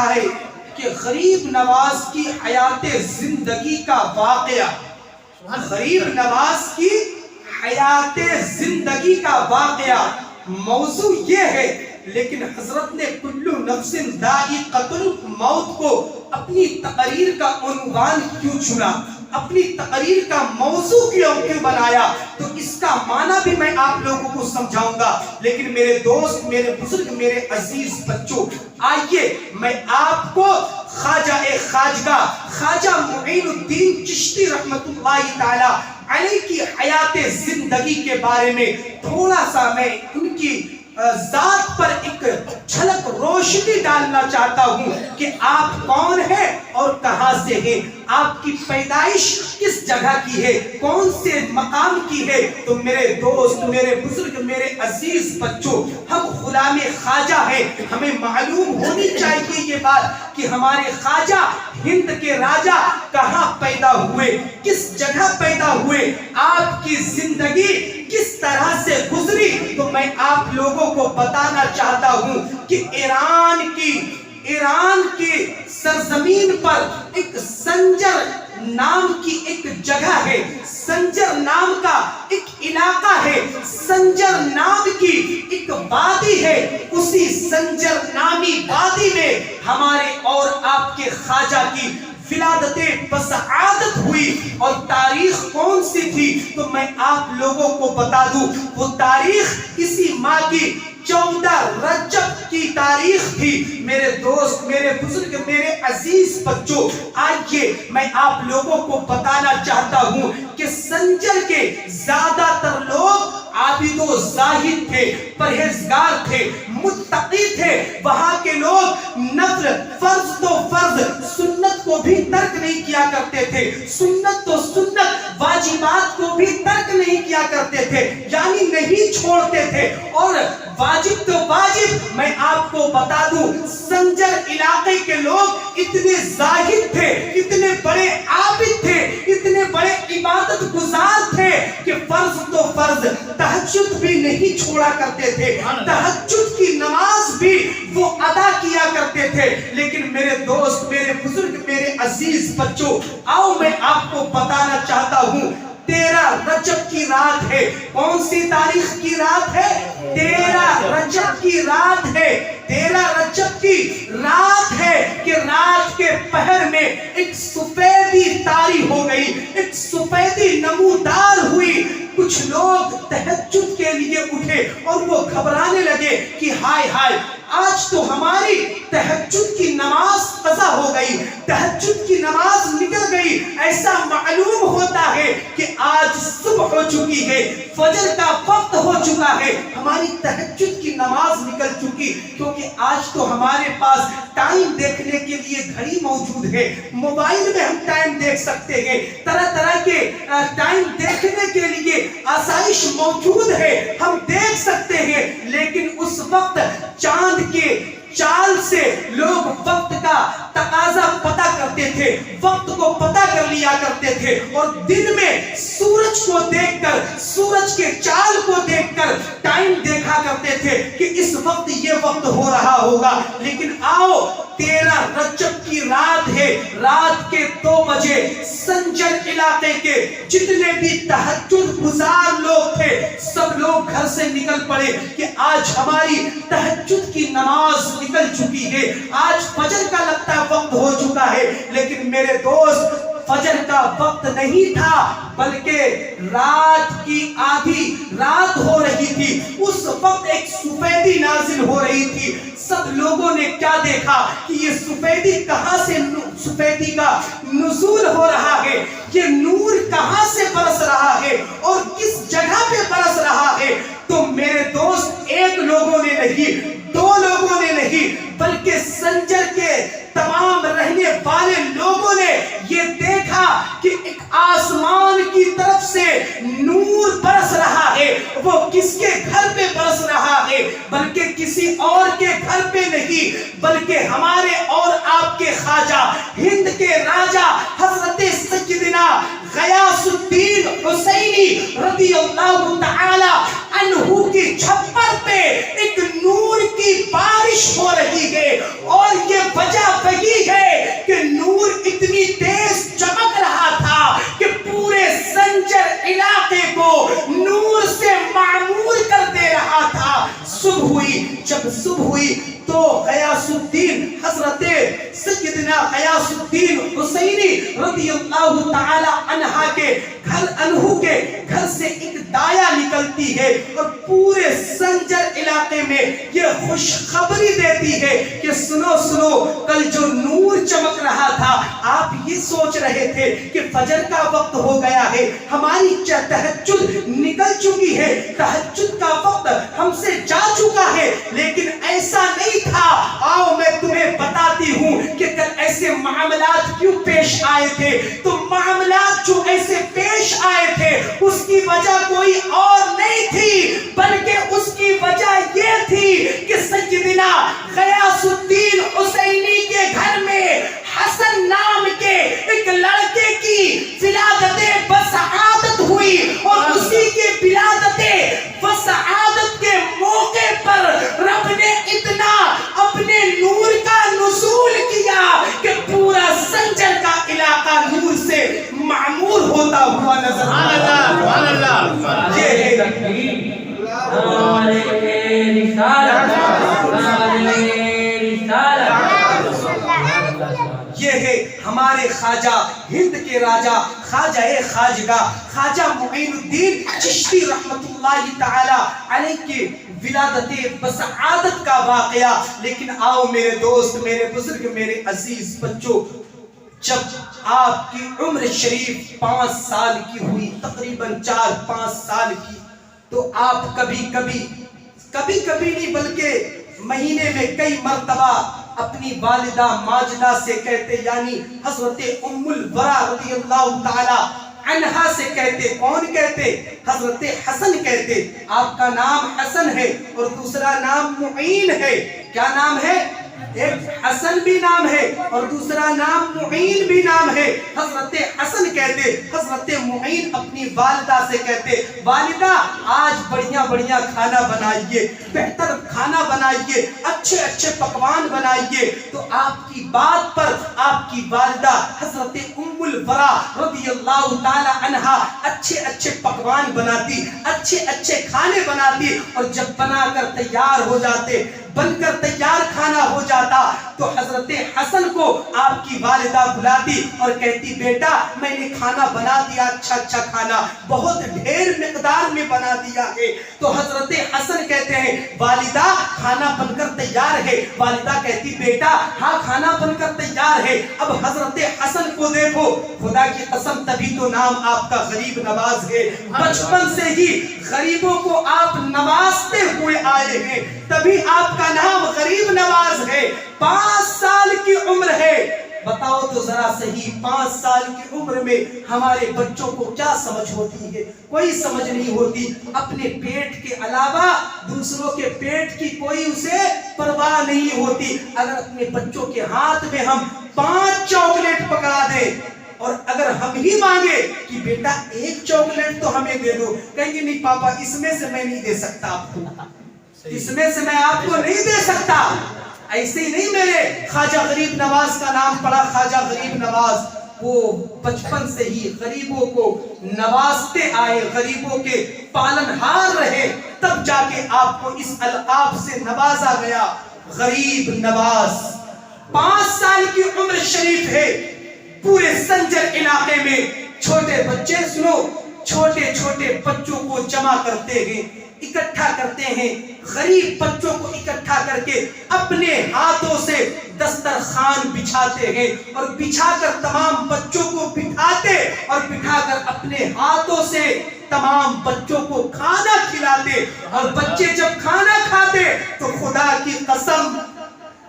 لکھا ہے کہ غریب نواز کی حیات زندگی کا واقعہ، غریب نواز کی حیات زندگی کا واقعہ موضوع یہ ہے، لیکن حضرت نے کل نفس ذائقۃ الموت کو اپنی تقریر کا عنوان کیوں چنا، اپنی تقریر کا موضوع کیوں بنایا، تو اس کا معنی بھی میں آپ لوگوں کو سمجھاؤں گا۔ لیکن میرے دوست، میرے بزرگ، میرے عزیز بچوں، آئیے میں آپ کو خواجہ خواجہ معین الدین چشتی رحمت اللہ تعالی علیہ کی حیات زندگی کے بارے میں تھوڑا سا میں ان کی ذات پر ایک جھلک روشنی ڈالنا چاہتا ہوں کہ آپ کون ہیں اور کہاں سے ہیں، آپ کی پیدائش کس جگہ کی ہے، کون سے مقام کی ہے۔ تو میرے دوست، میرے بزرگ، میرے عزیز بچوں، ہم غلام خواجہ ہیں، ہمیں معلوم ہونی چاہیے یہ بات کہ ہمارے خواجہ ہند کے راجہ کہاں پیدا ہوئے، کس جگہ پیدا ہوئے، آپ کی زندگی کس طرح سے گزری۔ تو میں آپ لوگوں کو بتانا چاہتا ہوں کہ ایران کی سرزمین پر ایک سنجر نام کی ایک جگہ ہے، سنجر نام کا ایک علاقہ ہے، سنجر نام کی ایک وادی ہے، اسی سنجر نامی وادی میں ہمارے اور آپ کے خواجہ کی ولادت بسعادت ہوئی۔ اور تاریخ کون سی تھی تو میں آپ لوگوں کو بتا دوں، وہ تاریخ اسی ماہ کی 14 رجب کی تاریخ تھی۔ میرے دوست، میرے بزرگ، میرے عزیز بچوں، آئیے میں آپ لوگوں کو بتانا چاہتا ہوں کہ سنجر کے زیادہ تر لوگ عابد و زاہد تھے، پرہیزگار تھے، متقی تھے۔ وہاں کے لوگ نفل، فرض تو فرض، سنت کو بھی ترک نہیں کیا کرتے تھے، سنت تو سنت، واجبات کو بھی ترک نہیں کیا کرتے تھے، یعنی نہیں چھوڑتے تھے۔ اور واجب تو واجب، میں آپ کو بتا دوں سنجر علاقے کے لوگ اتنے زاہد تھے، اتنے بڑے عابد تھے، اتنے بڑے عبادت گزار تھے کہ فرض تو فرض، تہجد بھی نہیں چھوڑا کرتے تھے، تہجد کی نماز بھی وہ ادا کیا کرتے تھے۔ لیکن میرے دوست، میرے بزرگ، میرے عزیز بچوں، آؤ میں آپ کو بتانا چاہتا ہوں 13 رجب کی رات ہے۔ کون سی تاریخ کی رات ہے؟ 13 رجب کی رات ہے، 13 رجب کی رات ہے کہ رات کے پہر میں ایک سفیدی طاری ہو گئی، ایک سفیدی نمودار ہوئی۔ کچھ لوگ تہجد کے لیے اٹھے اور وہ گھبرانے لگے کہ ہائے ہائے، آج تو ہماری تہجد کی نماز قضا ہو گئی، تہجد کی نماز نکل گئی، ایسا معلوم ہوتا ہے کہ آج صبح ہو چکی ہے، فجر کا وقت ہو چکا ہے، ہماری تہجد کی نماز نکل چکی۔ کیونکہ آج تو ہمارے پاس ٹائم دیکھنے کے لیے گھڑی موجود ہے، موبائل میں ہم ٹائم دیکھ سکتے ہیں، طرح طرح کے ٹائم دیکھنے کے لیے آسائش موجود ہے، ہم دیکھ سکتے ہیں۔ لیکن اس وقت چاند کے چال سے لوگ وقت کا تقاضا پتہ کرتے تھے، وقت کو پتہ کر لیا کرتے تھے، اور دن میں سورج کو دیکھ کر، سورج کے چال کو دیکھ کر ٹائم دیکھا کرتے تھے کہ اس وقت یہ وقت ہو رہا ہوگا۔ لیکن آؤ 13 رجب کی رات ہے، رات کے 2 بجے سنجر علاقے کے جتنے بھی تہجد گزار لوگ تھے سب لوگ گھر سے نکل پڑے کہ آج ہماری تہجد کی نماز نکل چکی ہے، آج فجر کا لگتا وقت ہو چکا ہے۔ لیکن میرے دوست، فجر کا وقت نہیں تھا بلکہ رات کی آدھی رات ہو رہی تھی۔ اس وقت ایک سفیدی نازل ہو رہی تھی۔ سب لوگوں نے کیا دیکھا کہ یہ سفیدی کہاں سے، سفیدی کا نزول ہو رہا ہے، یہ نور کہاں سے برس رہا ہے اور کس جگہ پہ برس رہا ہے۔ تو میرے دوست، ایک لوگوں نے نہیں، 2 لوگوں نے نہیں، بلکہ سنجر کے تمام رہنے والے لوگوں نے یہ دیکھا کہ ایک آسمان کی طرف سے نور برس رہا ہے۔ وہ کس کے گھر پہ برس رہا ہے؟ بلکہ کسی اور کے گھر پہ نہیں، بلکہ ہمارے اور آپ کے خواجہ ہند کے راجہ حضرت سیدنا غیاث الدین حسینی رضی اللہ تعالی عنہ کی چھپر پہ ایک نور کی بارش ہو رہی ہے، اور یہ وجہ جب صبح ہوئی تو غیاث الدین حضرت سیدنا غیاث الدین حسینی رضی اللہ تعالی عنہ کے گھر سے ایک دایا نکلتی ہے اور پورے سنجر علاقے میں یہ خوشخبری دیتی ہے کہ سنو سنو، کل جو نور چمک رہا تھا آپ یہ سوچ رہے تھے کہ فجر کا وقت ہو گیا ہے، ہماری تہجد نکل چکی ہے، تہجد کا وقت ہم سے جا چکا ہے، لیکن ایسا نہیں تھا۔ آؤ میں تمہیں بتاتی ہوں کہ کل ایسے معاملات کیوں پیش آئے تھے۔ تو معاملات جو ایسے پیش آئے تھے اس کی وجہ کوئی اور نہیں تھی، بلکہ اس کی وجہ یہ تھی کہ سیدنا غیاث الدین حسینی کے گھر میں حسن نام کے ایک لڑکے کی ولادت بسعادت ہوئی، اور اسی کے ولادت بسعادت کے موقع پر رب نے اتنا اپنے نور کا نزول کیا کہ پورا سنجر کا علاقہ نور سے معمور ہوتا ہوا نظر آتا۔ یہ ہے ہمارے خواجہ ہند کے راجہ خواجہ خواجگاہ خواجہ معین الدین چشتی رحمت اللہ تعالی علیہ کی ولادت بسعادت کا واقعہ۔ لیکن آؤ میرے دوست، میرے بزرگ، میرے عزیز بچوں، جب آپ کی عمر شریف 5 سال کی ہوئی، تقریباً 4-5 سال کی، تو آپ کبھی کبھی نہیں بلکہ مہینے میں کئی مرتبہ اپنی والدہ ماجدہ سے کہتے، یعنی حضرت ام الورا رضی اللہ تعالی عنہا سے کہتے۔ کون کہتے؟ حضرت حسن کہتے۔ آپ کا نام حسن ہے اور دوسرا نام معین ہے۔ کیا نام ہے؟ ایک حسن بھی نام ہے اور دوسرا نام معین بھی نام ہے۔ حضرت حسن کہتے، حضرت معین اپنی والدہ سے کہتے، والدہ آج بڑھیا کھانا بنائیے، بہتر کھانا بنائیے، اچھے پکوان بنائیے۔ تو آپ کی بات پر آپ کی والدہ حضرت ام الورا رضی اللہ تعالی عنہا اچھے پکوان بناتی، اچھے کھانے بناتی، اور جب بنا کر تیار ہو جاتے، بن کر تیار کھانا ہو جاتا، تو حضرت حسن کو آپ کی والدہ بلاتی اور کہتی، بیٹا میں نے کھانا بنا دیا، اچھا کھانا بہت ڈھیر مقدار میں بنا دیا ہے۔ تو حضرت حسن کہتے ہیں، والدہ کھانا بن کر تیار ہے۔ والدہ کہتی، بیٹا ہاں کھانا بن کر تیار ہے۔ اب حضرت حسن کو دیکھو، خدا کی قسم تبھی تو نام آپ کا غریب نواز ہے، بچپن سے ہی غریبوں کو آپ نوازتے ہوئے آئے ہیں، تبھی آپ کا نام غریب نواز ہے۔ 5 سال کی عمر ہے، بتاؤ تو ذرا صحیح، 5 سال کی عمر میں ہمارے بچوں کو کیا سمجھ ہوتی ہے؟ کوئی سمجھ نہیں ہوتی۔ اپنے پیٹ کے علاوہ دوسروں کے پیٹ کی کوئی اسے پرواہ نہیں ہوتی۔ اگر اپنے بچوں کے ہاتھ میں ہم 5 چاکلیٹ پکڑا دیں اور اگر ہم ہی مانگے کہ بیٹا 1 چاکلیٹ تو ہمیں دے دو، کہیں گے نہیں پاپا اس میں سے میں نہیں دے سکتا آپ کو، اس میں سے میں آپ کو نہیں دے سکتا۔ ایسے ہی نہیں میرے خواجہ غریب نواز کا نام پڑا، خواجہ غریب نواز، وہ بچپن سے ہی غریبوں کو نوازتے آئے، غریبوں کے پالنہار رہے، تب جا کے آپ کو اس القاب سے نوازا گیا، غریب نواز۔ 5 سال کی عمر شریف ہے، پورے سنجر علاقے میں چھوٹے بچے، سنو، چھوٹے بچوں کو جمع کرتے ہیں، اکٹھا کرتے ہیں، غریب بچوں کو اکٹھا کر کے اپنے ہاتھوں سے دسترخوان بچھاتے ہیں، اور بچھا کر تمام بچوں کو بٹھاتے، اور بٹھا کر اپنے ہاتھوں سے تمام بچوں کو کھانا کھلاتے، اور بچے جب کھانا کھاتے تو خدا کی قسم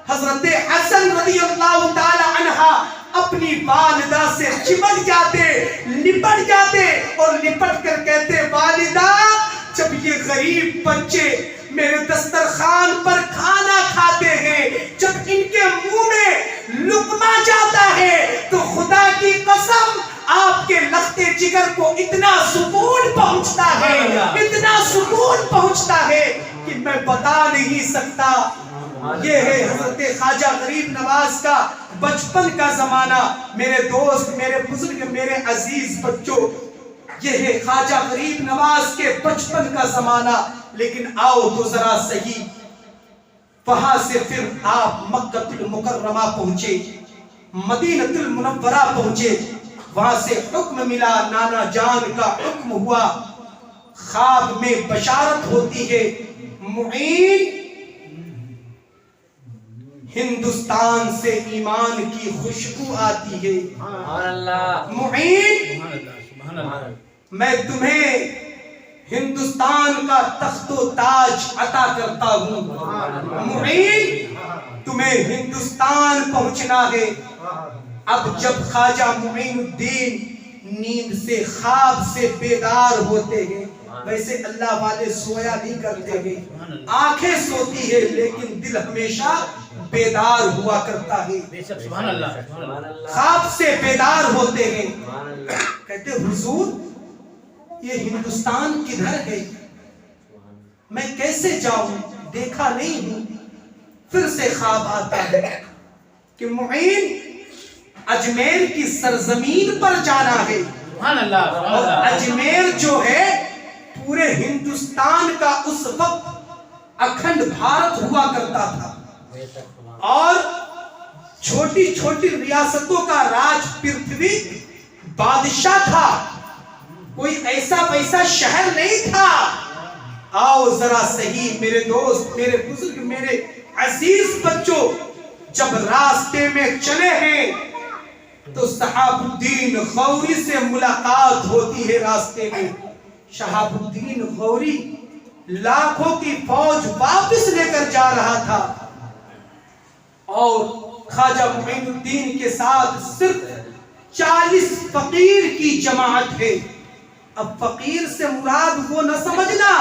حضرت حسن رضی اللہ تعالی عنہ اپنی والدہ سے چمٹ جاتے، لپٹ جاتے، اور لپٹ کر کہتے، والدہ جب یہ غریب بچے میرے دسترخوان پر کھانا کھاتے ہیں، جب ان کے منہ میں لقمہ جاتا ہے تو خدا کی قسم آپ کے لختے جگر کو اتنا سکون پہنچتا ہے، اتنا سکون پہنچتا ہے کہ میں بتا نہیں سکتا۔ یہ ہے حضرت خواجہ غریب نواز کا بچپن کا زمانہ۔ میرے دوست، میرے بزرگ، میرے عزیز بچوں، یہ ہے خواجہ غریب نواز کے بچپن کا زمانہ۔ لیکن آؤ تو ذرا صحیح، وہاں سے پھر آپ مکہ المکرمہ پہنچے، مدینہ المنورہ پہنچے، وہاں سے حکم ملا، نانا جان کا حکم ہوا، خواب میں بشارت ہوتی ہے، معین ہندوستان سے ایمان کی خوشبو آتی ہے، معین میں تمہیں ہندوستان کا تخت و تاج عطا کرتا ہوں، معین تمہیں ہندوستان پہنچنا ہے۔ اب جب خواجہ معین الدین نیند سے، خواب سے بیدار ہوتے ہیں، ویسے اللہ والے سویا نہیں کرتے ہیں، آنکھیں سوتی ہے لیکن دل ہمیشہ بیدار ہوا کرتا ہے، خواب سے بیدار ہوتے ہیں، کہتے حضور یہ ہندوستان کدھر ہے، میں کیسے جاؤں، دیکھا نہیں ہوں۔ پھر سے خواب آتا ہے کہ معین اجمیر کی سرزمین پر جانا ہے، اور اجمیر جو ہے پورے ہندوستان کا اس وقت اکھنڈ بھارت ہوا کرتا تھا، اور چھوٹی چھوٹی ریاستوں کا راج پرتھوی بادشاہ تھا، کوئی ایسا ویسا شہر نہیں تھا۔ آؤ ذرا صحیح میرے دوست، میرے بزرگ، میرے عزیز بچوں، جب راستے میں چلے ہیں تو شہاب الدین غوری سے ملاقات ہوتی ہے راستے میں۔ شہاب الدین غوری لاکھوں کی فوج واپس لے کر جا رہا تھا، اور خواجہ معین الدین کے ساتھ صرف 40 فقیر کی جماعت ہے۔ اب فقیر سے مراد وہ نہ سمجھنا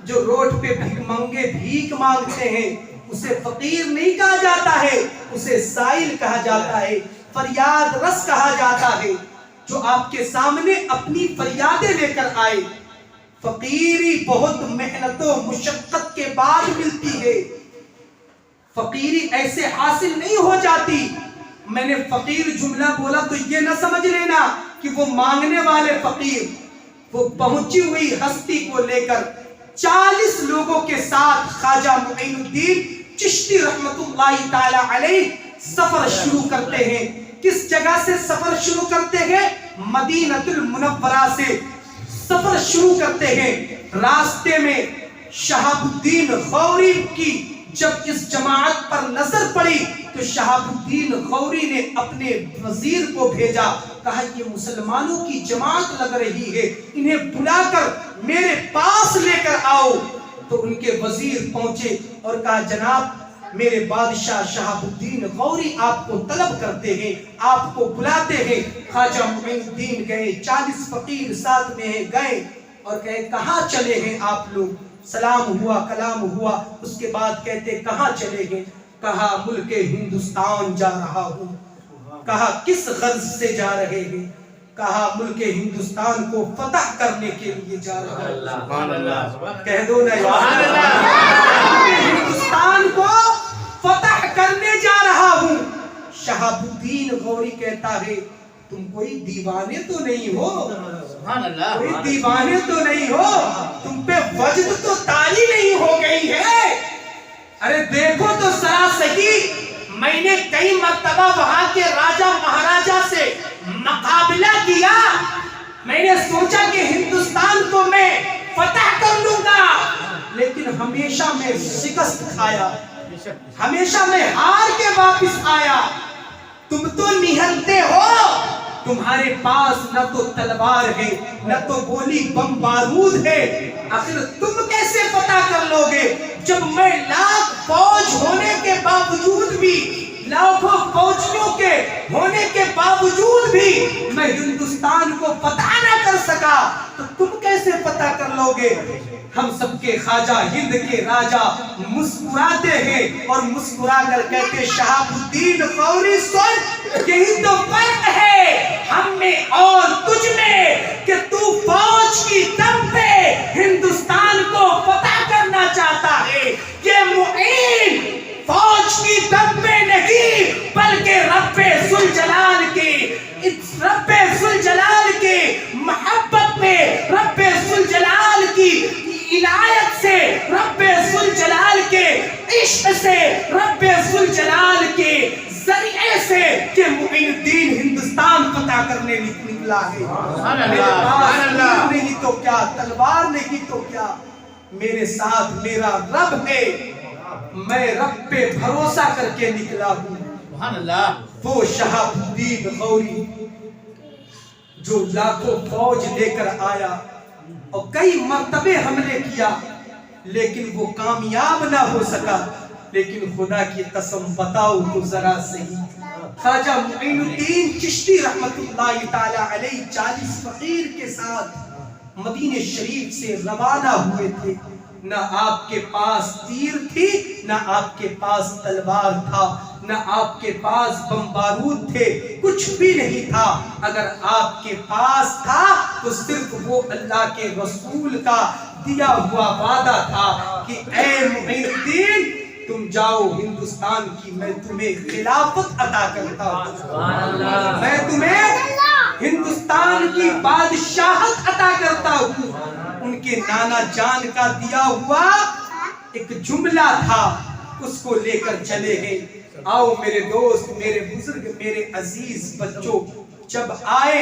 جو روڈ پہ بھیک مانگتے ہیں، اسے فقیر نہیں کہا جاتا ہے، اسے سائل کہا جاتا ہے، فریاد رس کہا جاتا ہے، جو آپ کے سامنے اپنی فریادیں لے کر آئے۔ فقیری بہت محنت و مشقت کے بعد ملتی ہے، فقیری ایسے حاصل نہیں ہو جاتی۔ میں نے فقیر جملہ بولا تو یہ نہ سمجھ لینا کہ وہ مانگنے والے فقیر، وہ پہنچی ہوئی ہستی کو لے کر 40 لوگوں کے ساتھ خواجہ معین الدین چشتی رحمت اللہ تعالی علیہ سفر شروع کرتے ہیں۔ کس جگہ سے سفر شروع کرتے ہیں؟ مدینہ المنورہ سے سفر شروع کرتے ہیں۔ راستے میں شہاب الدین غوری کی جب اس جماعت پر نظر پڑی تو شہاب الدین غوری نے اپنے وزیر کو بھیجا، کہا یہ مسلمانوں کی جماعت لگ رہی ہے، انہیں بلا کر میرے پاس لے کر آؤ۔ تو ان کے وزیر پہنچے اور کہا جناب میرے بادشاہ شہاب الدین غوری آپ کو طلب کرتے ہیں، آپ کو بلاتے ہیں۔ خواجہ معین الدین گئے، 40 فقیر ساتھ میں ہیں، گئے اور کہے کہاں چلے ہیں آپ لوگ؟ سلام ہوا، کلام ہوا، اس کے بعد کہتے کہاں چلے ہیں؟ کہا ملک ہندوستان جا رہا ہوں۔ کہا کس غرض سے جا رہے ہیں؟ کہا ملک ہندوستان کو فتح کرنے کے لیے جا رہا ہوں۔ سبحان اللہ، کہہ دو نا سبحان اللہ، ہندوستان کو فتح کرنے جا رہا ہوں۔ شہاب الدین غوری کہتا ہے تم کوئی دیوانے تو نہیں ہو، کوئی دیوانے تو نہیں ہو، تم پہ وجد تو تاری نہیں ہو گئی ہے؟ ارے دیکھو تو ذرا صحیح، میں نے کئی مرتبہ وہاں کے راجہ مہاراجہ سے مقابلہ کیا، میں نے سوچا کہ ہندوستان کو میں فتح کر لوں گا، لیکن ہمیشہ میں شکست کھایا، ہمیشہ میں ہار کے واپس آیا۔ تم تو نہلتے ہو، تمہارے پاس نہ تو تلوار ہے نہ تو گولی بم بارود ہے، آخر تم کیسے فتح کر لو گے جب میں لاکھ فوج ہونے کے باوجود بھی، لاکھوں فوجیوں کے ہونے کے باوجود بھی میں ہندوستان کو فتح نہ کر سکا، تو تم کیسے فتح کر لو گے؟ ہم سب کے خواجہ ہند کے راجہ مسکراتے ہیں اور مسکرا کر کہتے شہاب الدین غوری سن، یہی تو فرق ہے ہم میں اور تجھ میں کہ تو فوج کی دم پہ ہندوستان کو فتح کرنا چاہتا ہے، یہ معین فوج کی دم پہ نہیں بلکہ رب ذوالجلال کی، رب ذوالجلال کے محبت میں، رب ذوالجلال کی عنایت سے، رب ذوالجلال کے عشق سے رب ذوالجلال کے ذریعے سے کہ معین الدین ہندوستان فتح کرنے نکلا ہے. میرے پاس تیر نہیں تو کیا، تلوار نہیں تو کیا، میرے ساتھ میرا رب ہے، میں رب پہ بھروسہ کر کے نکلا ہوں. سبحان اللہ. وہ شہاب الدین غوری جو لاکھوں فوج لے کر آیا اور کئی مرتبے حملے کیا لیکن وہ کامیاب نہ ہو سکا. لیکن خدا کی قسم بتاؤ تو ذرا صحیح، خواجہ معین الدین چشتی رحمت اللہ تعالی علیہ 40 فقیر کے ساتھ مدینہ شریف سے روانہ ہوئے تھے. نہ آپ کے پاس تیر تھی، نہ آپ کے پاس تلوار تھا، نہ آپ کے پاس بم بارود تھے، کچھ بھی نہیں تھا. اگر آپ کے پاس تھا تو صرف وہ اللہ کے رسول کا دیا ہوا وعدہ تھا کہ اے معین الدین تم جاؤ ہندوستان کی، میں تمہیں خلافت عطا کرتا ہوں، میں تمہیں ہندوستان کی بادشاہت عطا کرتا ہوں. ان کے نانا جان کا دیا ہوا ایک جملہ تھا، اس کو لے کر چلے گئے. آؤ میرے دوست، میرے بزرگ، میرے عزیز بچوں، جب آئے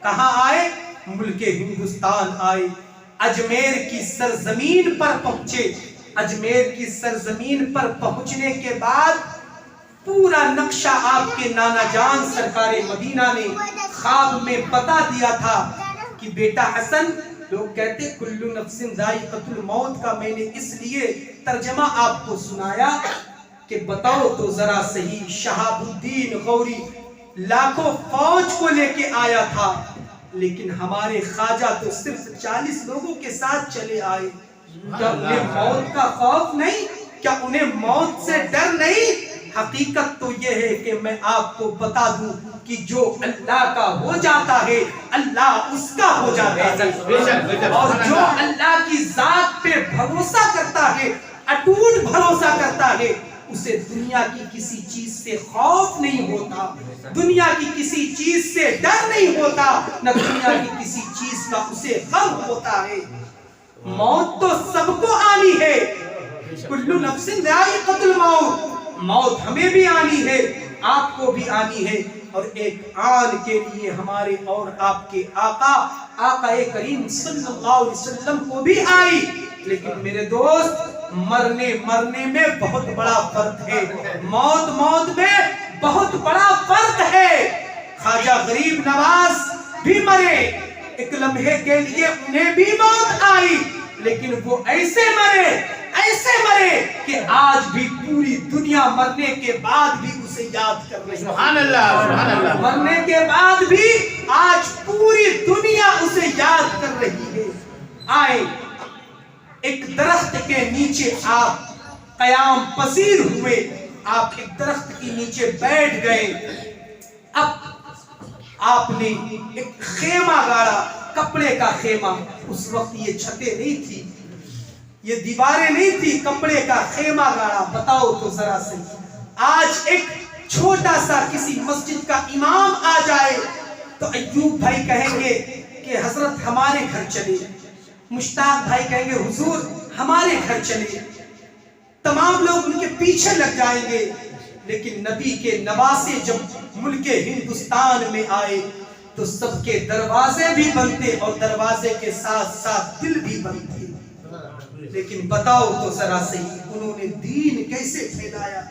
کہاں آئے؟ ملک ہندوستان آئے، اجمیر کی سرزمین پر پہنچے. اجمیر کی سرزمین پر پہنچنے کے بعد پورا نقشہ آپ کے نانا جان سرکار مدینہ نے خواب میں بتا دیا تھا کہ بیٹا حسن، لوگ کہتے کلو نفس ذائقۃ الموت کا میں نے اس لیے ترجمہ آپ کو سنایا کہ بتاؤ تو ذرا صحیح، شہاب الدین غوری لاکھوں فوج کو لے کے آیا تھا لیکن ہمارے خواجہ تو صرف 40 لوگوں کے ساتھ چلے آئے. کیا انہیں موت کا خوف نہیں؟ کیا انہیں موت سے ڈر نہیں؟ حقیقت تو یہ ہے کہ میں آپ کو بتا دوں کہ جو اللہ کا ہو جاتا ہے اللہ اس کا ہو جاتا ہے، اور جو اللہ کی ذات پہ بھروسہ کرتا ہے، اٹوٹ بھروسہ کرتا ہے، اسے دنیا کی کسی چیز سے خوف نہیں ہوتا، دنیا کی کسی چیز سے ڈر نہیں ہوتا، نہ دنیا کی کسی چیز کا اسے غم ہوتا ہے. موت تو سب کو آنی ہے، کلو نفس ذائقۃ الموت، موت ہمیں بھی آنی ہے، آپ کو بھی آنی ہے، اور ایک آن کے لیے ہمارے اور آپ کے آقا کریم صلی اللہ علیہ وسلم کو بھی آئی. لیکن میرے دوست، مرنے میں بہت بڑا فرق ہے، موت میں بہت بڑا فرق ہے. خواجہ غریب نواز بھی مرے، ایک لمحے کے لیے انہیں بھی موت آئی، لیکن وہ ایسے مرے کہ آج بھی پوری دنیا مرنے کے بعد بھی اسے یاد کر رہی ہے. سبحان اللہ، سبحان اللہ. مرنے کے بعد بھی آج پوری دنیا اسے یاد کر رہی ہے. آئے ایک درخت کے نیچے آپ قیام پذیر ہوئے، آپ ایک درخت کے نیچے بیٹھ گئے. اب آپ نے ایک خیمہ گاڑا، کپڑے کا خیمہ. اس وقت یہ چھتیں نہیں تھی، یہ دیواریں نہیں تھی، کپڑے کا خیمہ گاڑا. بتاؤ تو ذرا سے، آج ایک چھوٹا سا کسی مسجد کا امام آ جائے تو ایوب بھائی کہیں گے کہ حضرت ہمارے گھر چلے، مشتاق بھائی کہیں گے حضور ہمارے گھر چلے، تمام لوگ ان کے پیچھے لگ جائیں گے. لیکن نبی کے نواسے جب ملک ہندوستان میں آئے تو سب کے دروازے بھی بنتے اور دروازے کے ساتھ ساتھ دل بھی بنتے. لیکن بتاؤ تو ذرا صحیح، انہوں نے دین کیسے پھیلایا؟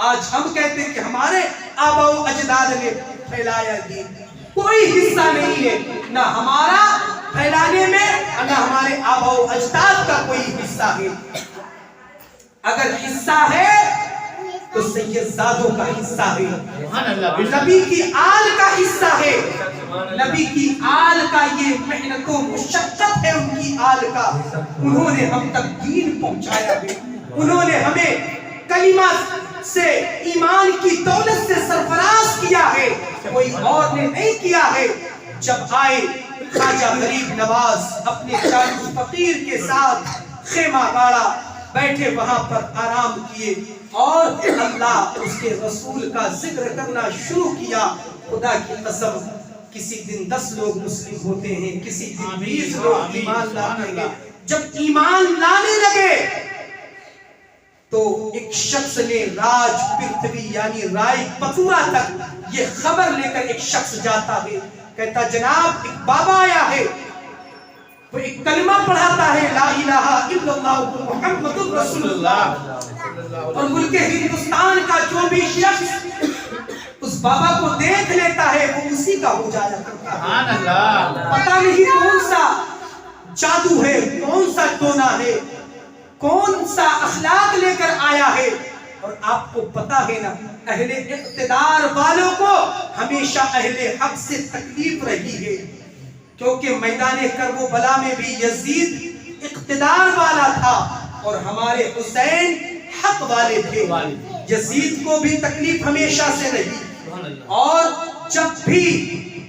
آج ہم کہتے ہیں کہ ہمارے آبا و اجداد نے پھیلایا دین، کوئی حصہ نہیں ہے، نہ ہمارا پھیلانے میں نہ ہمارے آبا و اجداد کا کوئی حصہ ہے. اگر حصہ ہے تو سید زادوں کا حصہ ہے، نبی کی آل کا حصہ ہے. نبی کی آل کا یہ محنت و مشقت ہے، ان کی آل کا. انہوں نے ہم تک دین پہنچایا ہے، انہوں نے ہمیں کلمہ سے ایمان کی دولت سے سرفراز کیا ہے، کوئی اور نے نہیں کیا ہے. جب آئے خواجہ غریب نواز اپنے 40 فقیر کے ساتھ خیمہ گاڑا، بیٹھے وہاں پر آرام کیے اور اللہ اس کے رسول کا ذکر کرنا شروع کیا. خدا کی قسم، کسی دن 10 لوگ مسلم ہوتے ہیں، کسی دن 20 لوگ ایمان لاتے ہیں. جب ایمان لانے لگے تو ایک شخص نے راج پرتھوی یعنی رائے پتورا تک یہ خبر لے کر ایک شخص جاتا ہے، کہتا جناب ایک بابا آیا ہے، وہ ایک کلمہ پڑھاتا ہے لا الہ الا اللہ محمد رسول اللہ، اور ملک ہندوستان کا جو بھی شخص اس بابا کو دیکھ لیتا ہے وہ اسی کا ہو جایا کرتا ہے۔ سبحان اللہ۔ پتہ نہیں کون سا جادو ہے، کون سا ٹونا ہے، کون سا اخلاق لے کر آیا ہے۔ اور آپ کو پتا ہے نا اہل اقتدار والوں کو ہمیشہ اہل حق سے تکلیف رہی ہے، کیونکہ میدان کربلا میں بھی یزید اقتدار والا تھا اور ہمارے حسین حق والے تھے۔ یزید کو بھی تکلیف ہمیشہ سے رہی، اور جب بھی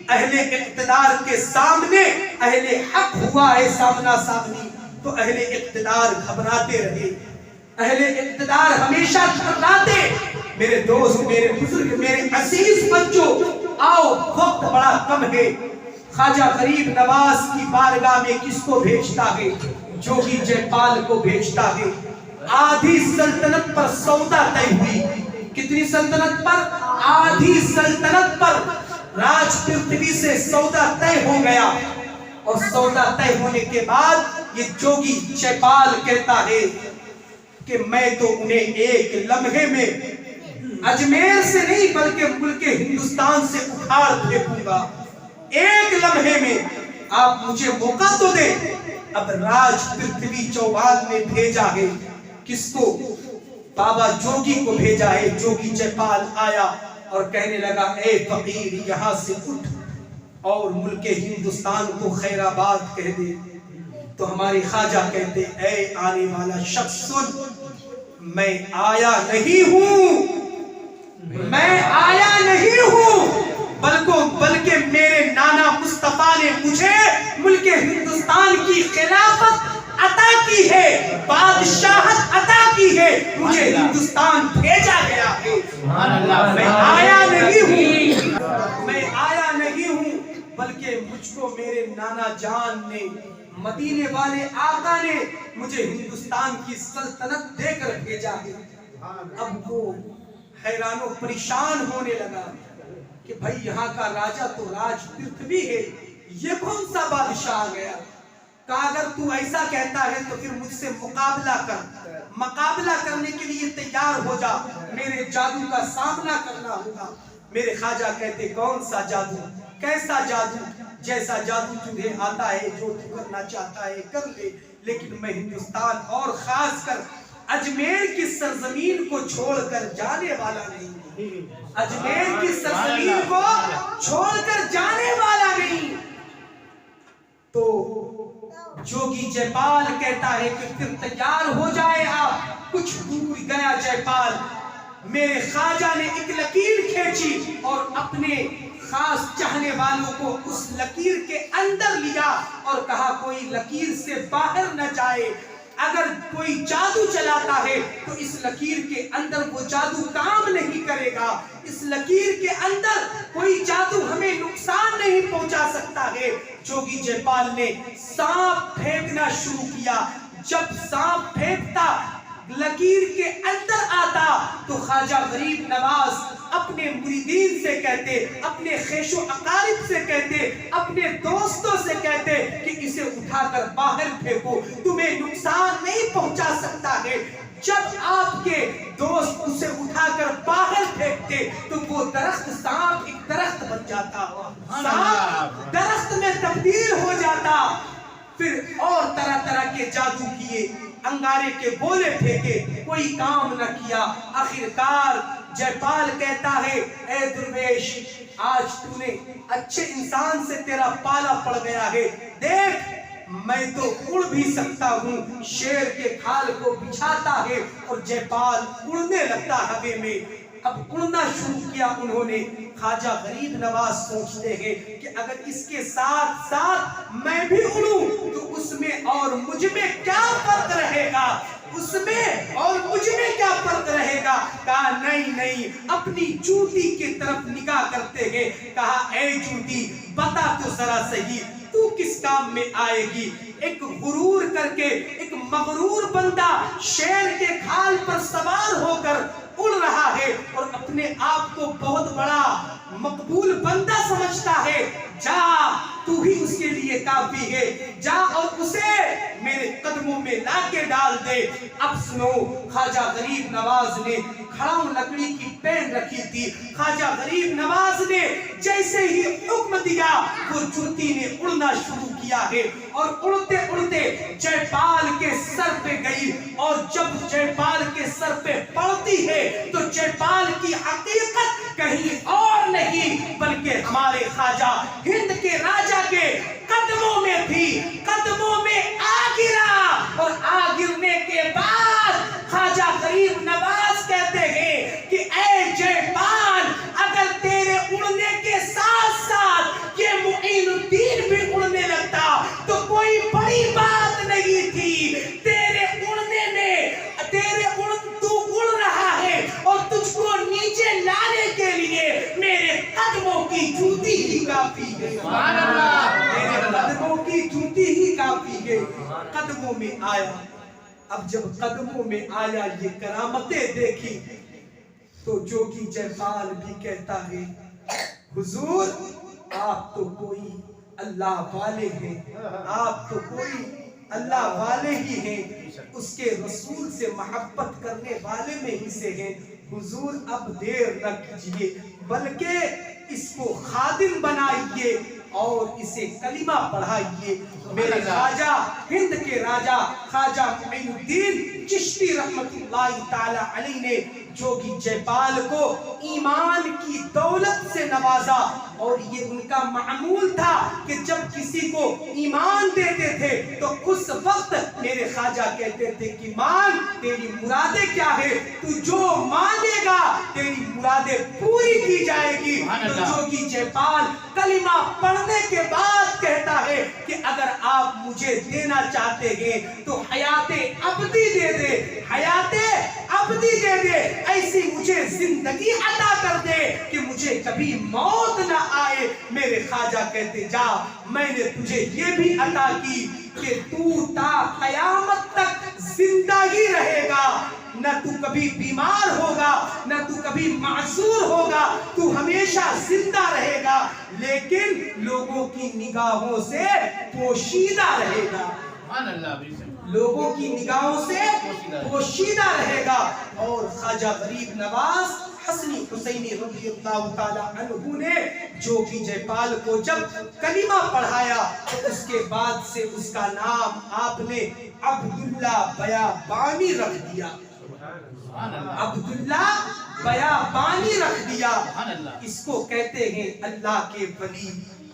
اہل اقتدار کے سامنے اہل حق ہوا ہے سامنا سامنی تو اہل اقتدار گھبراتے رہے، اہل اقتدار ہمیشہ گھبراتے۔ میرے دوست، میرے بزرگ، میرے عزیز بچوں، آؤ وقت بڑا کم ہے، خواجہ غریب نواز کی بارگاہ میں کس کو بھیجتا ہے؟ جوگی جے پال کو بھیجتا ہے۔ آدھی سلطنت پر سودا طے ہوئی۔ کتنی سلطنت پر؟ آدھی سلطنت پر راج پرتھوی سے سودا طے ہو گیا، اور سودا طے ہونے کے بعد یہ جوگی جے پال کہتا ہے کہ میں تو انہیں ایک لمحے میں اجمیر سے نہیں بلکہ ملک ہندوستان سے اکھاڑ پھینکوں گا، ایک لمحے میں آپ مجھے موقع تو دیں۔ اب راج پرتھوی چوہان نے بھیجا ہے، کس کو؟ بابا جوگی کو بھیجا ہے۔ جوگی جے پال آیا اور کہنے لگا اے فقیر یہاں سے اٹھ اور ملک ہندوستان کو خیر آباد کہہ دے۔ تو ہمارے خواجہ کہتے اے آنے والا شخص سن، میں آیا نہیں ہوں، میں آیا نہیں ہوں، بلکہ میرے نانا مصطفیٰ نے مجھے ملک ہندوستان کی خلافت عطا کی ہے، بادشاہت عطا کی ہے، مجھے ہندوستان بھیجا گیا ہے۔ میں آیا نہیں ہوں، میں آیا نہیں ہوں، بلکہ مجھ کو میرے نانا جان نے، مدینے والے آقا نے مجھے ہندوستان کی سلطنت دے کر بھیجا ہے۔ اب وہ حیران و پریشان ہونے لگا کہ بھائی یہاں کا راجہ تو راج پرتھوی ہے، یہ کون سا بادشاہ آ گیا؟ کہا اگر تو ایسا کہتا ہے تو پھر مجھ سے مقابلہ کر، مقابلہ کرنے کے لیے تیار ہو جا، میرے جادو کا سامنا کرنا ہوگا۔ میرے خواجہ کہتے کون سا جادو، کیسا جادو؟ جیسا جادو تجھے آتا ہے، جو تو کرنا چاہتا ہے کر لے، لیکن میں ہندوستان اور خاص کر اجمیر کی سرزمین کو چھوڑ کر جانے والا نہیں، اجمیر کی سرزمین کو چھوڑ کر جانے والا نہیں۔ تو جوگی جے پال کہتا ہے کہ پھر تیار ہو جائے آپ۔ کچھ دور گیا جے پال، میرے خواجہ نے ایک لکیر کھینچی اور اپنے خاص چاہنے والوں کو اس لکیر کے اندر لیا اور کہا کوئی لکیر سے باہر نہ جائے، اگر کوئی جادو چلاتا ہے تو اس لکیر کے اندر وہ جادو کام نہیں کرے گا، اس لکیر کے اندر کوئی جادو ہمیں نقصان نہیں پہنچا سکتا ہے۔ جوگی جے پال نے سانپ پھینکنا شروع کیا، جب سانپ پھینکتا لکیر کے اندر آتا تو خواجہ غریب نواز اپنے مریدین سے کہتے، اپنے خیش و اقارب سے کہتے، اپنے دوستوں سے کہتے کہ اسے اٹھا کر باہر پھینکو، تمہیں نقصان نہیں پہنچا سکتا ہے۔ جب آپ کے دوست اسے اٹھا کر باہر پھینکتے تو وہ درخت سانپ ایک درخت بن جاتا، سانپ درخت میں تبدیل ہو جاتا۔ پھر اور طرح طرح کے جادو کیے، انگارے کے گولے پھینکے، کوئی کام نہ کیا۔ آخرکار جے پال کہتا ہے اے درویش آج تو نے اچھے انسان سے تیرا پالا پڑ گیا ہے، دیکھ میں تو اڑ بھی سکتا ہوں۔ شیر کے کھال کو بچھاتا ہے اور جے پال اڑنے لگتا ہوے میں۔ اب اڑنا شروع کیا انہوں نے۔ خواجہ غریب نواز سوچتے ہیں کہ اگر اس کے ساتھ ساتھ میں بھی اڑوں تو اس میں اور مجھ میں کیا فرق رہے گا، اس میں اور مجھ میں کیا فرق رہے گا۔ کہا نہیں نہیں، اپنی چوٹی کی طرف نگاہ کرتے ہیں، کہا اے چوٹی بتا تو ذرا صحیح تو کس کام میں آئے گی؟ ایک غرور کر کے ایک مغرور بندہ شیر کے کھال پر سوار ہو کر اڑ رہا ہے اور اپنے آپ کو بہت بڑا مقبول بندہ سمجھتا ہے۔ جا، تو ہی اس کے لیے کافی ہے، جا اور اسے میرے قدموں میں لا کے ڈال دے۔ اب سنو، خواجہ غریب نواز نے کھڑاؤں لکڑی کی پین رکھی تھی، خواجہ غریب نواز نے جیسے ہی حکم دیا وہ جوتی نے اڑنا شروع کیا ہے اور اڑتے اڑتے جے پال کے سر پہ گئی، اور جب جے پال کے سر پہ پڑتی ہے تو جے پال کی حقیقت کہیں اور نہیں بلکہ ہمارے خواجہ ہند کے راجہ کے قدموں میں تھی، قدموں میں آ گرا، اور آ گرنے کے بعد خواجہ غریب نواز کہتے ہیں کہ اے جے پال، اگر تیرے اڑنے کے ساتھ ساتھ یہ معین الدین بھی اڑنے لگتا تو کوئی بڑی بات نہیں تھی۔ تیرے اڑنے میں تو اڑ رہا ہے اور تجھ کو نیچے لانے کے لیے میرے قدموں کی جوتی ہی کافی ہے۔ سبحان اللہ، میرے قدموں کی جوتی ہی کافی ہے۔ قدموں میں آیا، اب جب قدموں میں آیا یہ کرامتیں دیکھی تو جوگی جے پال بھی کہتا ہے حضور آپ تو کوئی اللہ والے ہیں، آپ تو کوئی اللہ والے ہی ہیں، اس کے رسول سے محبت کرنے والے میں ہی سے ہیں۔ حضور اب دیر نہ کیجیے بلکہ اس کو خادم بنائیے اور اسے کلمہ پڑھائیے۔ میرے خواجہ ہند کے راجہ خواجہ معین الدین چشتی رحمت اللہ تعالی علیہ نے جوگی جے پال کو ایمان کی دولت سے نوازا، اور یہ ان کا معمول تھا کہ جب کسی کو ایمان دیتے تھے تو اس وقت میرے خواجہ کہتے تھے کہ مان، تیری مرادیں کیا ہے، تو جو مانگے گا تیری مرادیں پوری کی جائے گی۔ تو جوگی جے پال کلمہ پڑھنے کے بعد کہتا ہے کہ اگر آپ مجھے دینا چاہتے ہیں تو حیات ابدی دے دے، حیات ابدی دے دے، ایسی مجھے زندگی عطا کر دے کہ مجھے کبھی موت نہ آئے۔ میرے خواجہ کہتے جا، میں نے تجھے یہ بھی عطا کی کہ تو تا قیامت تک زندہ ہی رہے گا، نہ تو کبھی بیمار ہوگا، نہ تو کبھی معذور ہوگا، تو ہمیشہ زندہ رہے گا، لیکن لوگوں کی نگاہوں سے پوشیدہ رہے گا، سبحان اللہ، بے شک، لوگوں کی نگاہوں سے پوشیدہ رہے گا۔ اور خواجہ غریب نواز حسنی حسینی رضی اللہ تعالی عنہ نے جوگی جے پال کو جب کلمہ پڑھایا تو اس کے بعد سے اس کا نام آپ نے عبداللہ بیابانی رکھ دیا، سبحان اللہ، عبداللہ بیابانی رکھ دیا۔ سبحان اللہ، اس کو کہتے ہیں اللہ کے ولی،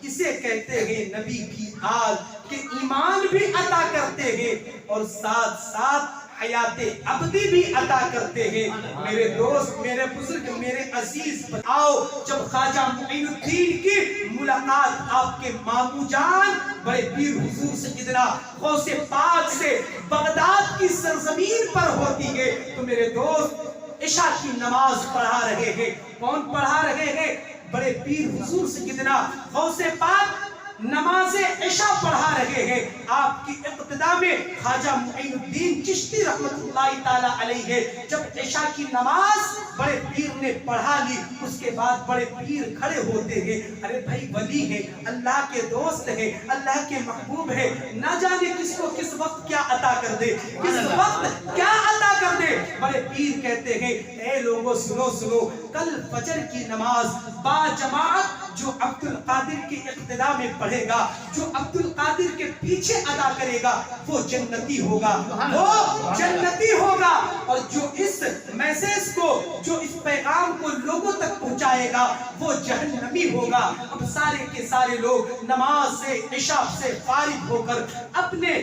اسے کہتے ہیں نبی کی آل کہ ایمان بھی عطا کرتے ہیں اور ساتھ ساتھ حیات ابدی بھی عطا کرتے ہیں۔ میرے دوست، میرے بزرگ، میرے عزیز، بتاؤ جب خواجہ معین الدین کی ملاقات آپ کے مامو جان بڑے پیر حضور سیدنا غوث پاک سے بغداد کی سرزمین پر ہوتی ہے تو میرے دوست عشاء کی نماز پڑھا رہے ہیں۔ کون پڑھا رہے ہیں؟ بڑے پیر حضور سیدنا غوث پاک نماز عشاء پڑھا رہے ہیں۔ آپ کی ابتدا میں خواجہ معین الدین چشتی رحمت اللہ تعالی علیہ ہے۔ جب عشاء کی نماز بڑے پیر نے پڑھا لی اس کے بعد بڑے پیر کھڑے ہوتے ہیں، ارے بھائی ولی ہے، اللہ کے دوست ہے، اللہ کے محبوب ہے، نہ جانے کس کو کس وقت کیا عطا کر دے، کس وقت کیا عطا کر دے۔ بڑے پیر کہتے ہیں اے لوگوں سنو سنو، کل فجر کی نماز با جماعت جو عبد القادر کی اقتدا میں پڑھے گا، جو عبد القادر کے پیچھے ادا کرے گا وہ جنتی ہوگا، وہ جنتی ہوگا، اور جو اس میسج کو، جو اس پیغام کو لوگوں تک پہنچائے گا وہ جہنمی ہوگا۔ اب سارے کے سارے لوگ نماز سے عشاء سے فارغ ہو کر اپنے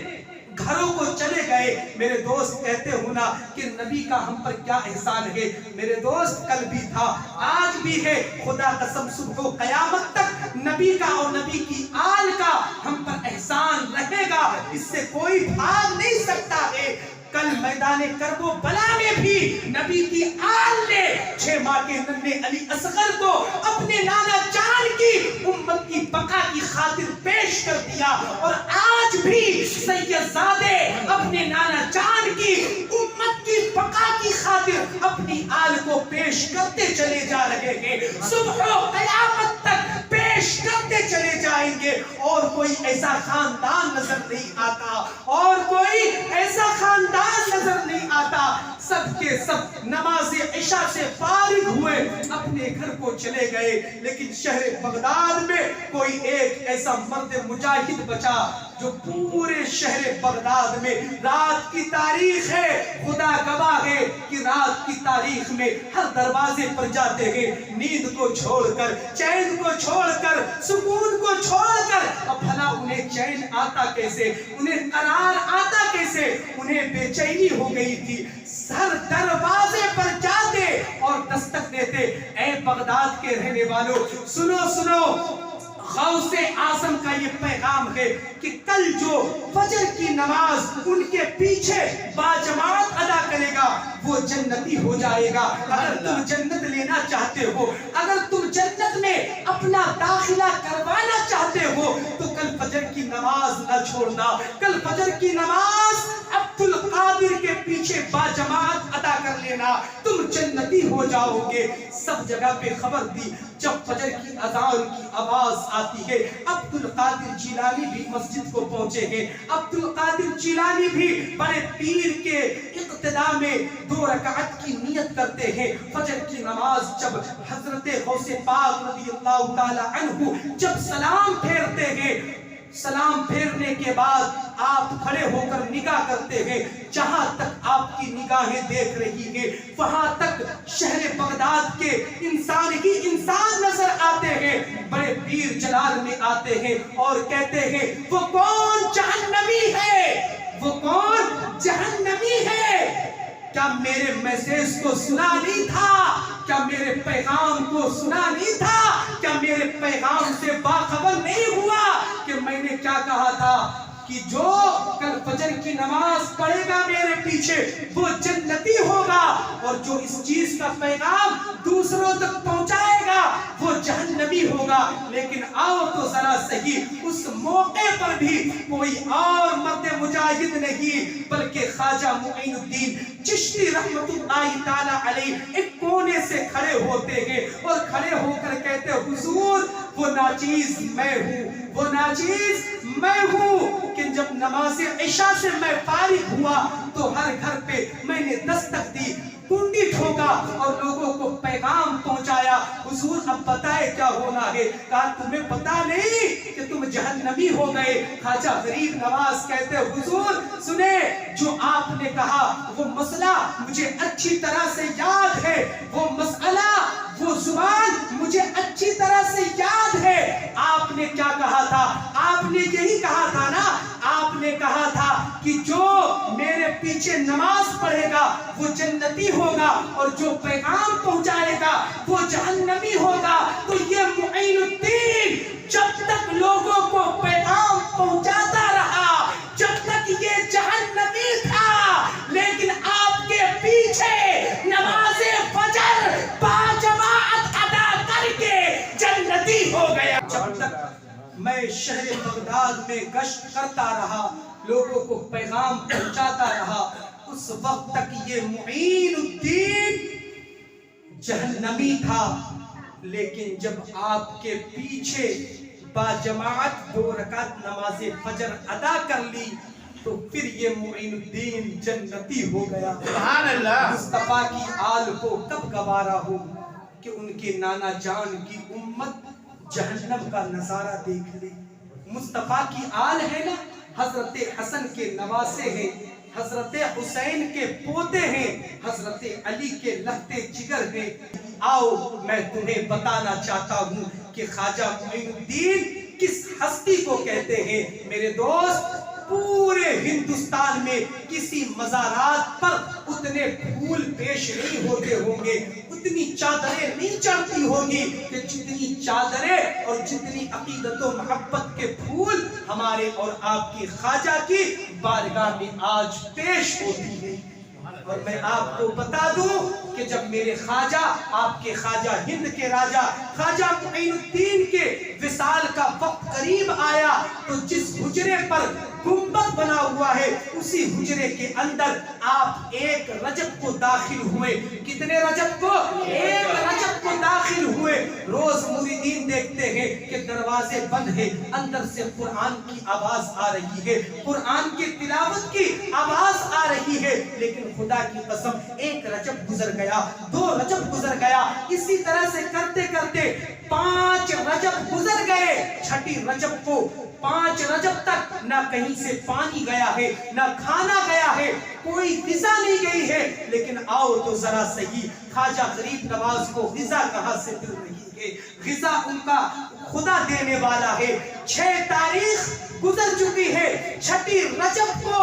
گھروں کو چلے گئے۔ میرے دوست کہتے ہونا کہ نبی کا ہم پر کیا احسان ہے۔ میرے دوست کل بھی تھا، آج بھی ہے، خدا قسم صبح و قیامت تک نبی کا اور نبی کی آل کا ہم پر احسان رہے گا، اس سے کوئی بھاگ نہیں سکتا ہے۔ کل میدان کرب و بلا میں بھی نبی کی آل نے 6 ماہ صحابہ کے ننھے علی اصغر کو اپنے نانا جان کی امت کی بقا کی خاطر پیش کر دیا، اور آج بھی سیدزادے اپنے نانا جان کی امت کی بقا کی خاطر اپنی آل کو پیش کرتے چلے جا رہے ہیں، صبح و قیامت تک پیش کرتے چلے جائیں گے، اور کوئی ایسا خاندان نظر نہیں آتا، اور کوئی ایسا خاندان نظر نہیں آتا۔ سب کے سب نماز عشاء سے فارغ ہوئے اپنے گھر کو چلے گئے، لیکن شہر بغداد میں کوئی ایک ایسا مرد مجاہد بچا جو پورے شہر بغداد میں، رات کی تاریخ ہے، خدا گواہ ہے کہ رات کی تاریخ میں ہر دروازے پر جاتے ہیں، نیند کو چھوڑ کر، چین کو چھوڑ کر، سکون کو چھوڑ کر، اب بھلا انہیں چین آتا کیسے، انہیں قرار آتا کیسے، انہیں بے چینی ہو گئی تھی۔ ہر دروازے پر جاتے اور دستک دیتے، اے بغداد کے رہنے والوں سنو سنو، غوث اعظم کا یہ پیغام ہے کہ کل جو فجر کی نماز ان کے پیچھے باجماعت ادا کرے گا وہ جنتی ہو جائے گا۔ اگر تم جنت لینا چاہتے ہو، اگر تم جنت میں اپنا داخلہ کروانا چاہتے ہو تو کل فجر کی نماز نہ چھوڑنا، کل فجر کی نماز عبد القادر کے پیچھے باجماعت ادا کر لینا، تم جنتی ہو جاؤ گے۔ سب جگہ پہ خبر دی، جب فجر کی اذان کی آواز آتی ہے عبد القادر جیلانی بھی مسجد کو پہنچے ہیں، عبد القادر جیلانی بھی بڑے پیر کے اقتداء میں 2 رکعت کی نیت کرتے ہیں۔ فجر کی نماز جب حضرت غوث پاک رضی اللہ تعالی عنہ جب سلام پھیرتے ہیں، سلام پھیرنے کے بعد آپ کھڑے ہو کر نگاہ کرتے ہیں، جہاں تک آپ کی نگاہیں دیکھ رہی ہیں وہاں تک شہر بغداد کے انسان ہی انسان نظر آتے ہیں۔ بڑے پیر جلال میں آتے ہیں اور کہتے ہیں وہ کون جہنمی ہے، وہ کون جہنمی ہے؟ کیا میرے میسیج کو سنا نہیں تھا؟ کیا میرے پیغام کو سنا نہیں تھا؟ کیا میرے پیغام سے باخبر نہیں ہوا کہ میں نے کیا کہا تھا کہ جو کل فجر کی نماز پڑھے گا میرے پیچھے وہ جنتی ہوگا، اور جو اس چیز کا پیغام دوسروں تک پہنچائے گا وہ جہنمی ہوگا۔ لیکن آؤ تو ذرا صحیح، اس موقع پر بھی کوئی اور مرد مجاہد نہیں بلکہ خواجہ معین الدین چشتی رحمت اللہ تعالی علیہ ایک کونے سے کھڑے ہوتے ہیں اور کھڑے ہو کر کہتے حضور وہ ناچیز میں ہوں، وہ ناچیز میں ہوں کہ جب نماز عشاء سے میں فارغ ہوا تو ہر گھر پہ میں نے دستک دی، کنڈی ٹھوکا اور لوگوں کو پیغام پہنچایا، حضور اب بتائے کیا ہونا ہے؟ کہا تمہیں پتا نہیں کہ تم جہنمی ہو گئے؟ خواجہ غریب نواز کہتے حضور سنے، جو آپ نے کہا وہ مسئلہ مجھے اچھی طرح سے یاد ہے، وہ مسئلہ وہ زبان مجھے اچھی طرح سے یاد ہے۔ آپ نے کیا کہا تھا؟ آپ نے یہی کہا تھا نا، آپ نے کہا تھا کہ جو میرے پیچھے نماز پڑھے گا وہ جنتی ہوگا اور جو پیغام پہنچائے گا وہ جہنمی ہوگا۔ تو یہ معین الدین جب تک لوگوں کو پیغام پہنچاتا رہا، جب تک یہ جہنمی تھا، لیکن آپ کے پیچھے نماز فجر باجماعت ادا کر کے جنتی ہو گیا۔ جب تک میں شہر بغداد میں گشت کرتا رہا، لوگوں کو پیغام پہنچاتا رہا، اس وقت تک یہ معین الدین جہنمی تھا۔ لیکن جب آپ کے پیچھے باجماعت 2 رکعت نماز فجر ادا کر لی تو پھر یہ معین الدین جنتی ہو گیا۔ سبحان اللہ۔ مصطفیٰ کی آل کو کب گوارا ہو کہ ان کے نانا جان کی امت جہنم کا نظارہ دیکھ لے۔ مصطفیٰ کی آل ہے نا، حضرت حسن کے نواسے ہیں، حضرت حسین کے پوتے ہیں، حضرت علی کے لہتے جگر ہیں۔ آؤ میں تمہیں بتانا چاہتا ہوں کہ خواجہ معین الدین کس ہستی کو کہتے ہیں۔ میرے دوست پورے ہندوستان میں کسی مزارات پر اتنے پھول پیش نہیں ہوتے ہوں گے، اتنی چادریں نہیں چڑھتی ہوگی کہ جتنی چادریں اور جتنی عقیدت و محبت کے پھول ہمارے اور آپ کی خواجہ کی بارگاہ میں آج پیش ہوتی ہیں۔ اور میں آپ کو بتا دوں کہ جب میرے خواجہ، آپ کے خواجہ ہند کے راجہ خواجہ معین الدین کے وصال کا وقت قریب آیا تو جس حجرے پر گنبد بنا ہوا ہے اسی حجرے کے اندر آپ 1 رجب کو داخل ہوئے. کتنے رجب کو؟ 1 رجب کو داخل ہوئے. روز مریدین دیکھتے ہیں کہ دروازے بند ہیں، اندر سے قرآن کی آواز آ رہی ہے، قرآن کی تلاوت کی آواز آ رہی ہے. لیکن خدا کی قسم 1 رجب گزر گیا، 2 رجب گزر گیا، اسی طرح سے کرتے کرتے 5 رجب گزر گئے. چھٹی رجب کو 5 رجب تک نہ کہیں سے پانی گیا ہے، نہ کھانا گیا ہے، کوئی غذا نہیں گئی ہے. لیکن آؤ تو ذرا صحیح، خواجہ غریب نواز کو غذا کہاں سے مل رہی ہے؟ غذا ان کا خدا دینے والا ہے. 6 تاریخ گزر چکی ہے. چھٹی رجب کو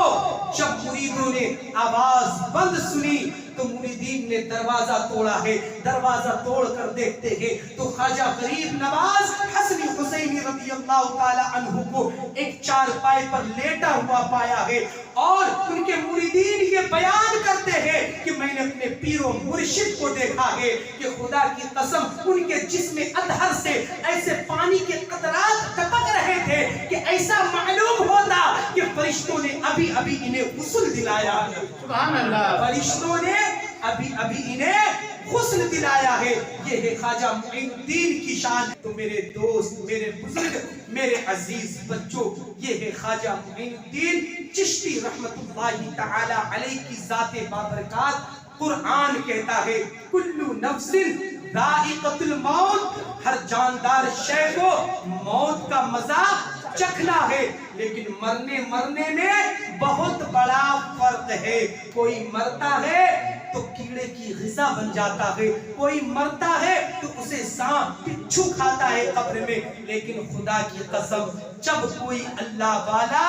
جب مریدوں نے آواز بند سنی تو مریدین نے دروازہ توڑا ہے. دروازہ توڑ کر دیکھتے ہیں تو خواجہ غریب نواز حسنی حسینی رضی اللہ تعالی عنہ کو ایک چارپائی پر لیٹا ہوا پایا ہے. اور ان کے مریدین یہ بیان کرتے ہیں کہ میں نے اپنے پیر و مرشد کو دیکھا ہے کہ خدا کی قسم ان کے جسم اطہر سے ایسے پانی کے قطرات ٹپک رہے تھے کہ ایسا معلوم ہوتا کہ فرشتوں نے ابھی ابھی انہیں غسل دلایا ہے. سبحان اللہ. فرشتوں نے ابھی ابھی انہیں غسل دلایا ہے. یہ ہے خواجہ معین الدین کی شان. تو میرے دوست، میرے بزرگ، میرے عزیز بچوں، یہ ہے خواجہ معین الدین چشتی رحمت اللہ تعالی علیہ کی ذات بابرکات. قرآن کہتا ہے کل نفس ذائقۃ الموت، ہر جاندار شے کو موت کا مزہ چکھنا ہے. لیکن مرنے میں بہت بڑا فرق ہے. کوئی مرتا ہے تو کیڑے کی غذا بن جاتا ہے، کوئی مرتا ہے تو اسے سانپ بچھو کھاتا ہے قبر میں. لیکن خدا کی قسم جب کوئی اللہ والا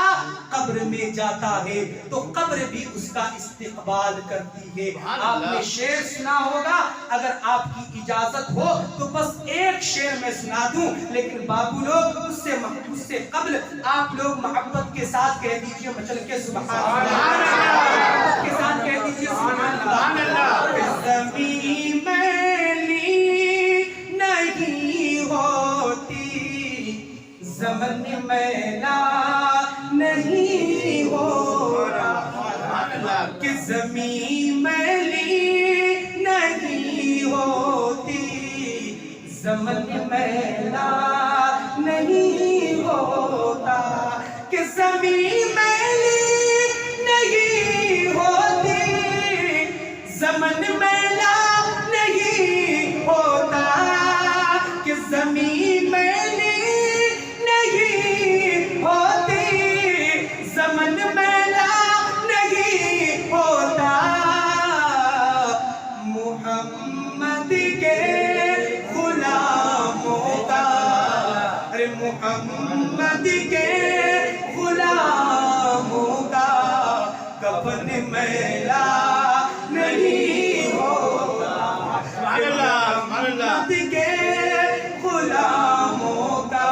قبر میں جاتا ہے تو قبر بھی اس کا استقبال کرتی ہے. آپ نے شعر سنا ہوگا، اگر آپ کی اجازت ہو تو بس ایک شعر میں سنا دوں. لیکن بابو لوگ اس سے قبل آپ لوگ محبت کے ساتھ کہہ دیجئے مچل کے سبحان اللہ کے ساتھ کہہ دیجئے سبحان اللہ. زمین میلی نہیں ہوتی، زمن میلا نہیں ہوتا، کہ زمین میلی نہیں ہوتی، زمن میلا نہیں ہوتا، کہ زمین میلی نہیں ہوتی، زمن میلا نہیں ہوتا، کہ زمین میلی نہیں ہوتی، زمن میلا نہیں ہوتا. محمد کے غلاموں کا، ارے محمد کے غلاموں کا کفن میلا نہیں ہوتا. محمد کے غلاموں کا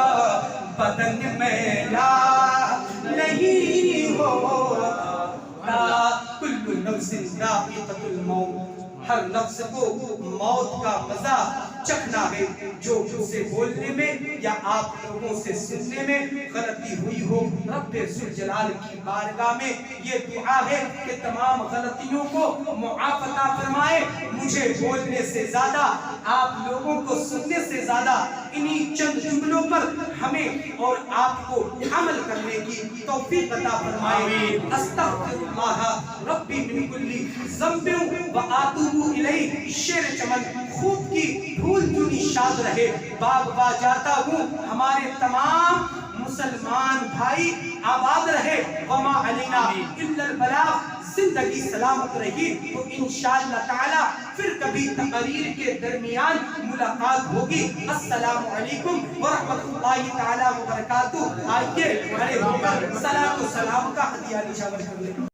بدن میلا نہیں ہوتا. کل نفس ذائقۃ الموت، ہر نفس کو موت کا مزہ چکھنا ہے. جو مجھ سے بولنے میں یا آپ لوگوں سے سننے میں غلطی ہوئی ہو، رب ذوالجلال کی بارگاہ میں یہ دعا ہے کہ تمام غلطیوں کو معاف عطا فرمائے. مجھے بولنے سے زیادہ، آپ لوگوں کو سننے سے زیادہ انہی چند جملوں پر ہمیں اور آپ کو عمل کرنے کی توفیق عطا فرمائے. استغفر اللہ ربی من کل ذنب واتوب الیہ. شیر چمن خوب کی دھول چنی شاد رہے. باغ با جاتا ہوں ہمارے تمام مسلمان بھائی آباد رہے. وما علینا الا البلاغ. زندگی سلامت رہی تو انشاءاللہ تعالی پھر کبھی تقریر کے درمیان ملاقات ہوگی. السلام علیکم ورحمۃ اللہ تعالی وبرکاتہ. آئیے کھڑے ہو کر صلاۃ و سلام کا ہدیہ نشاور کر لیں.